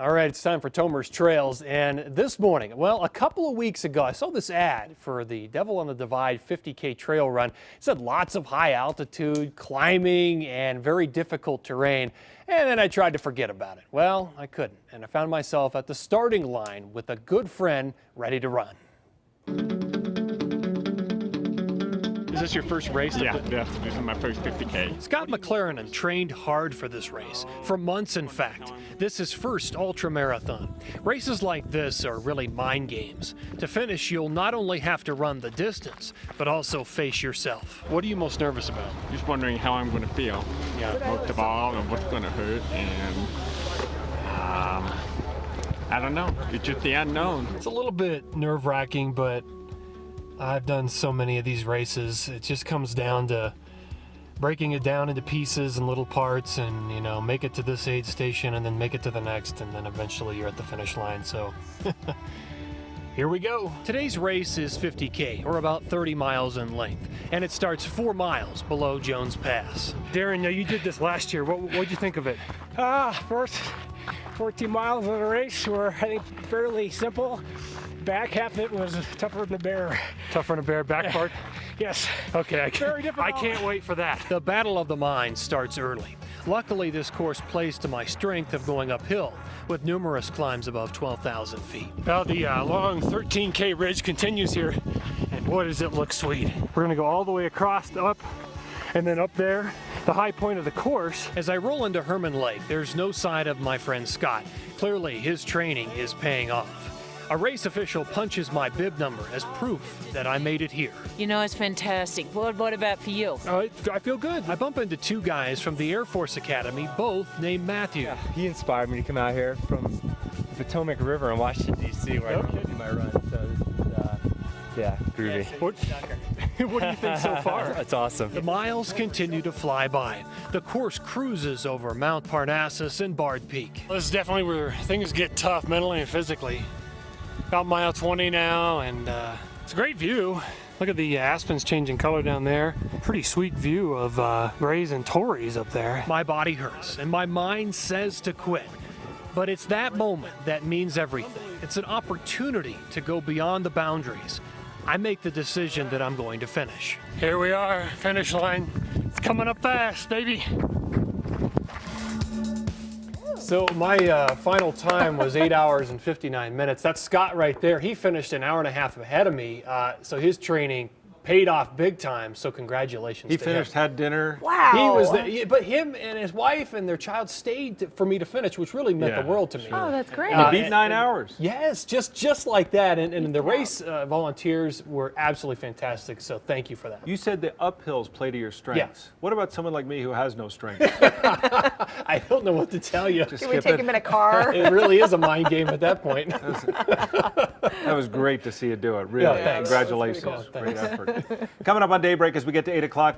All right, it's time for Tomer's Trails, and this morning, well, a couple of weeks ago, I saw this ad for the Devil on the Divide 50K trail run. It said lots of high altitude, climbing, and very difficult terrain, and then I tried to forget about it. Well, I couldn't, and I found myself at the starting line with a good friend ready to run. Is this your first race? Yeah, this is my first 50K. Scott McLaren trained hard for this race, for months in fact. This is his first ultra-marathon. Races like this are really mind games. To finish, you'll not only have to run the distance, but also face yourself. What are you most nervous about? Just wondering how I'm going to feel. Yeah. Most of all, and what's going to hurt, and I don't know. It's just the unknown. It's a little bit nerve-wracking, but I've done so many of these races. It just comes down to breaking it down into pieces and little parts and, you know, make it to this aid station and then make it to the next, and then eventually you're at the finish line. So here we go. Today's race is 50K, or about 30 miles in length, and it starts 4 miles below Jones Pass. Darren, you did this last year. What'd you think of it? First 14 miles of the race were, I think, fairly simple. Back half of it was tougher than a bear. Tougher than a bear back part? Yes. Okay, Very difficult. I can't wait for that. The Battle of the Mines starts early. Luckily, this course plays to my strength of going uphill, with numerous climbs above 12,000 feet. Well, the long 13K ridge continues here, and boy, does it look sweet. We're gonna go all the way across, up, and then up there, the high point of the course. As I roll into Herman Lake, there's no sign of my friend Scott. Clearly, his training is paying off. A race official punches my bib number as proof that I made it here. You know, it's fantastic. What about for you? I feel good. I bump into 2 guys from the Air Force Academy, both named Matthew. Yeah, he inspired me to come out here from the Potomac River in Washington, D.C., where I do my run. So this is, groovy. What do you think so far? That's awesome. The miles continue to fly by. The course cruises over Mount Parnassus and Bard Peak. This is definitely where things get tough mentally and physically. About mile 20 now, and it's a great view. Look at the aspens changing color down there. Pretty sweet view of grays and Tories up there. My body hurts and my mind says to quit. But it's that moment that means everything. It's an opportunity to go beyond the boundaries. I make the decision that I'm going to finish. Here we are, finish line. It's coming up fast, baby. So my final time was 8 hours and 59 minutes. That's Scott right there. He finished an hour and a half ahead of me. So his training paid off big time. So congratulations. He to finished, him. had dinner. Wow. He was there, but him and his wife and their child stayed for me to finish, which really meant the world to me. Oh, that's great. He beat 9 hours. Yes, just like that. And the race volunteers were absolutely fantastic. So thank you for that. You said the uphills play to your strengths. Yeah. What about someone like me who has no strength? I don't know what to tell you. Can we take him in a car? It really is a mind game at that point. That was great to see you do it. Really. Yeah, thanks. Congratulations. Cool. Great effort. Coming up on Daybreak as we get to 8 o'clock.